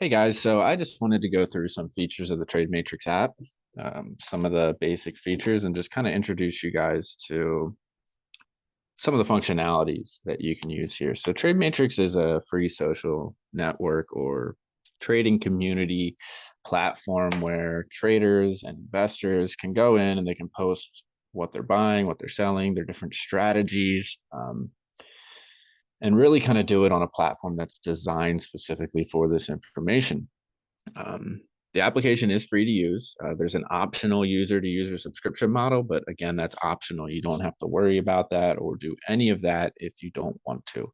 Hey guys, so I just wanted to go through some features of the TradeMatrix app, some of the basic features, and just kind of introduce you guys to some of the functionalities that you can use here. So TradeMatrix is a free social network or trading community platform where traders and investors can go in and they can post what they're buying, what they're selling, their different strategies, and really kind of do it on a platform that's designed specifically for this information. Um, the application is free to use. There's an optional user to user subscription model, but again, that's optional. You don't have to worry about that or do any of that if you don't want to.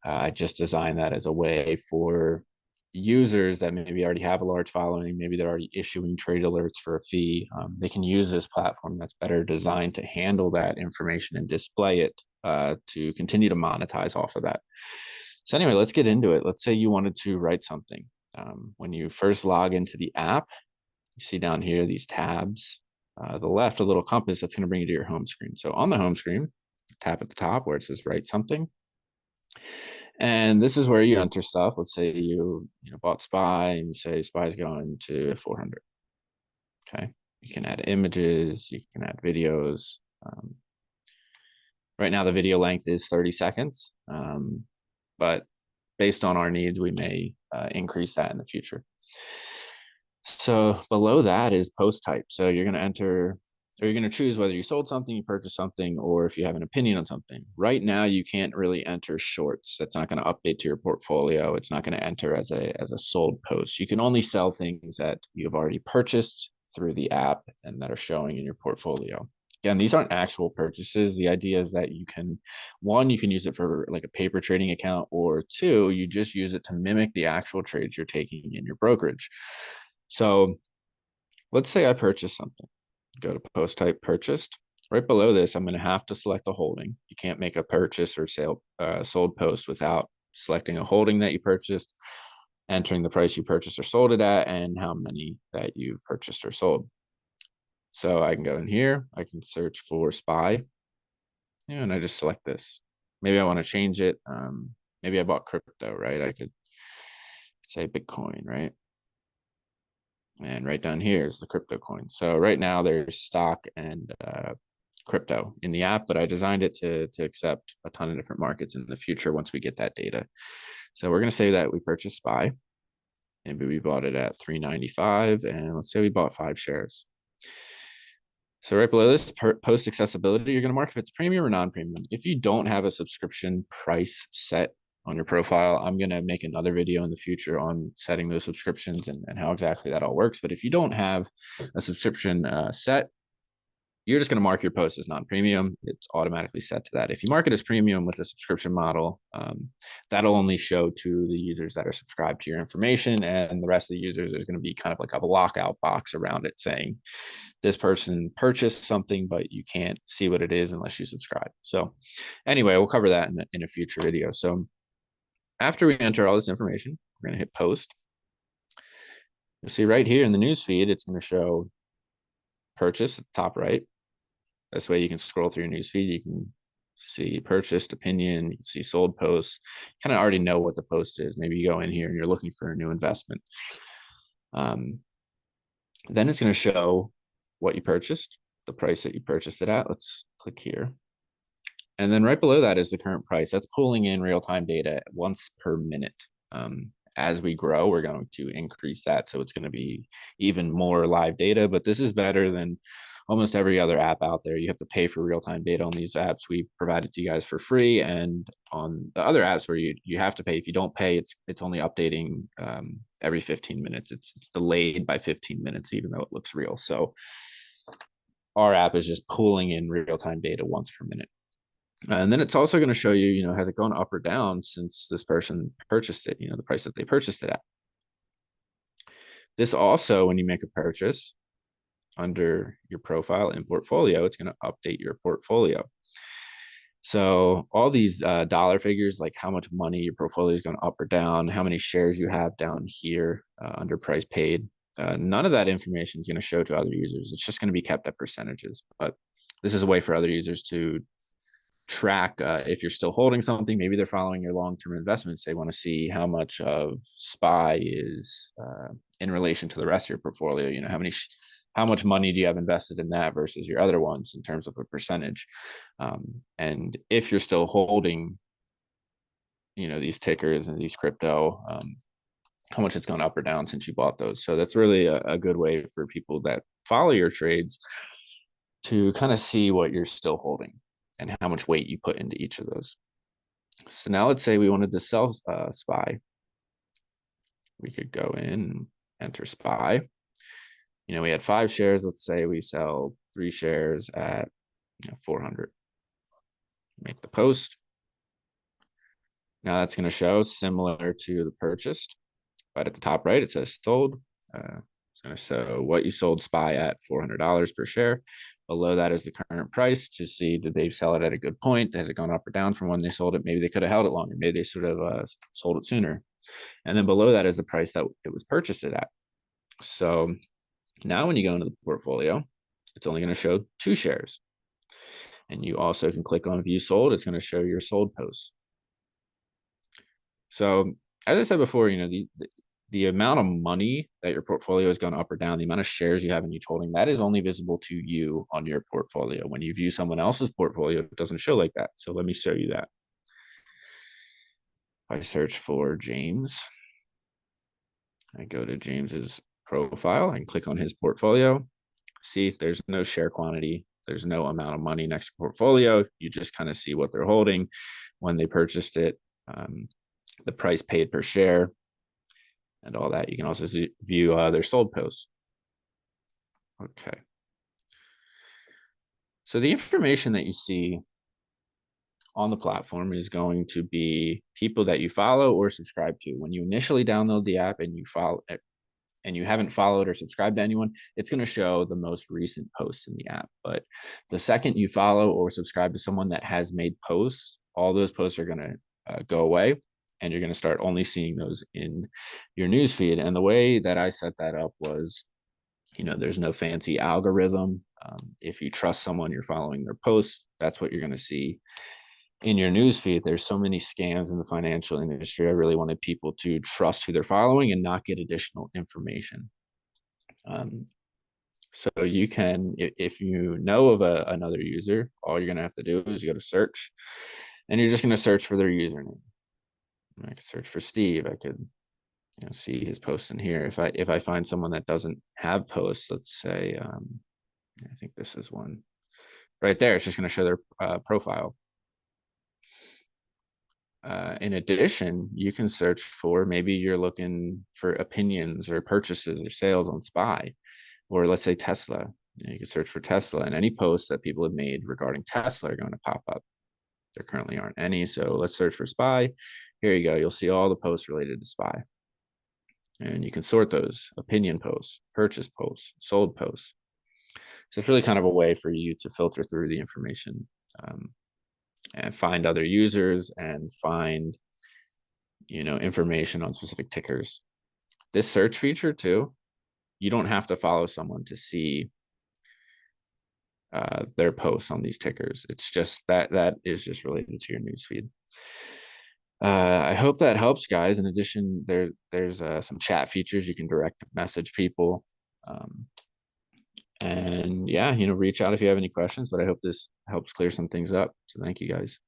I just designed that as a way for users that maybe already have a large following, maybe they're already issuing trade alerts for a fee. They can use this platform that's better designed to handle that information and display it to continue to monetize off of that. So anyway, let's get into it. Let's say you wanted to write something. When you first log into the app, you see down here these tabs. The left, a little compass that's going to bring you to your home screen. So on the home screen, tap at the top where it says write something. And this is where you enter stuff. Let's say you bought SPY and you say SPY is going to 400. Okay. You can add images, you can add videos. Right now the video length is 30 seconds, but based on our needs, we may increase that in the future. So below that is post type. So you're going to enter, or you're going to choose whether you sold something, you purchased something, or if you have an opinion on something. Right now, you can't really enter shorts. That's not going to update to your portfolio. It's not going to enter as a sold post. You can only sell things that you've already purchased through the app and that are showing in your portfolio. Again, these aren't actual purchases. The idea is that you can, one, you can use it for like a paper trading account, or two, you just use it to mimic the actual trades you're taking in your brokerage. So let's say I purchase something. Go to post type purchased. Right below this, I'm going to have to select a holding. You can't make a purchase or sale sold post without selecting a holding that you purchased, entering the price you purchased or sold it at, and how many that you've purchased or sold. So I can go in here. I can search for SPY, and I just select this. Maybe I want to change it. Maybe I bought crypto, right? I could say Bitcoin, right? And right down here is the crypto coin. So right now there's stock and crypto in the app, but I designed it to accept a ton of different markets in the future once we get that data. So we're going to say that we purchased SPY. Maybe we bought it at 395, and let's say we bought 5 shares. So right below this, post accessibility, you're going to mark if it's premium or non-premium. If you don't have a subscription price set on your profile, I'm going to make another video in the future on setting those subscriptions and how exactly that all works. But if you don't have a subscription set, you're just going to mark your post as non-premium. It's automatically set to that. If you mark it as premium with a subscription model, that'll only show to the users that are subscribed to your information, and the rest of the users is going to be kind of like a lockout box around it saying this person purchased something, but you can't see what it is unless you subscribe. So anyway, we'll cover that in a future video. So after we enter all this information, we're going to hit post. You'll see right here in the newsfeed, it's going to show purchase at the top right. This way you can scroll through your newsfeed. You can see purchased, opinion, you can see sold posts. You kind of already know what the post is. Maybe you go in here and you're looking for a new investment. Then it's going to show what you purchased, the price that you purchased it at. Let's click here. And then right below that is the current price. That's pulling in real-time data once per minute. As we grow, we're going to increase that. So it's going to be even more live data, but this is better than almost every other app out there. You have to pay for real-time data on these apps. We provide it to you guys for free. And on the other apps where you have to pay, if you don't pay, it's only updating every 15 minutes. It's delayed by 15 minutes, even though it looks real. So our app is just pulling in real-time data once per minute. And then it's also going to show you, has it gone up or down since this person purchased it, the price that they purchased it at. This also, when you make a purchase under your profile and portfolio, it's going to update your portfolio. So all these dollar figures, like how much money your portfolio is going up or down, how many shares you have down here under price paid, none of that information is going to show to other users. It's just going to be kept at percentages. But this is a way for other users to track if you're still holding something. Maybe they're following your long-term investments. They want to see how much of SPY is in relation to the rest of your portfolio. You know, how much money do you have invested in that versus your other ones in terms of a percentage. And if you're still holding, you know, these tickers and these crypto, how much it's gone up or down since you bought those. So that's really a good way for people that follow your trades to kind of see what you're still holding and how much weight you put into each of those. So now let's say we wanted to sell SPY. We could go in and enter SPY. You know, we had 5 shares. Let's say we sell 3 shares at 400. Make the post. Now that's going to show similar to the purchased, but at the top right, it says sold. It's going to show what you sold SPY at, $400 per share. Below that is the current price to see, did they sell it at a good point? Has it gone up or down from when they sold it? Maybe they could have held it longer. Maybe they should have sold it sooner. And then below that is the price that it was purchased at. So now when you go into the portfolio, it's only going to show 2 shares. And you also can click on view sold. It's going to show your sold posts. So as I said before, you know, the amount of money that your portfolio has gone up or down, the amount of shares you have in each holding, that is only visible to you on your portfolio. When you view someone else's portfolio, it doesn't show like that. So let me show you that. If I search for James, I go to James's profile and click on his portfolio. See, there's no share quantity. There's no amount of money next to portfolio. You just kind of see what they're holding, when they purchased it, the price paid per share, and all that. You can also view their sold posts. Okay. So the information that you see on the platform is going to be people that you follow or subscribe to. When you initially download the app and you follow it, and you haven't followed or subscribed to anyone, it's going to show the most recent posts in the app. But the second you follow or subscribe to someone that has made posts, all those posts are going to go away, and you're going to start only seeing those in your newsfeed. And the way that I set that up was, you know, there's no fancy algorithm. If you trust someone, you're following their posts, that's what you're going to see in your newsfeed. There's so many scams in the financial industry. I really wanted people to trust who they're following and not get additional information. So you can, if you know of another user, all you're going to have to do is you go to search, and you're just going to search for their username. I could search for Steve. I could, you know, see his posts in here. If I find someone that doesn't have posts, let's say, I think this is one right there. It's just going to show their profile. In addition, you can search for, maybe you're looking for opinions or purchases or sales on SPY, or let's say Tesla. You can search for Tesla, and any posts that people have made regarding Tesla are going to pop up. There currently aren't any, so let's search for SPY. Here you go. You'll see all the posts related to SPY. And you can sort those: opinion posts, purchase posts, sold posts. So it's really kind of a way for you to filter through the information, and find other users and find, you know, information on specific tickers. This search feature too, you don't have to follow someone to see their posts on these tickers. It's just that is just related to your newsfeed. I hope that helps, guys. In addition, there's some chat features. You can direct message people. And yeah, you know, reach out if you have any questions, but I hope this helps clear some things up. So thank you, guys.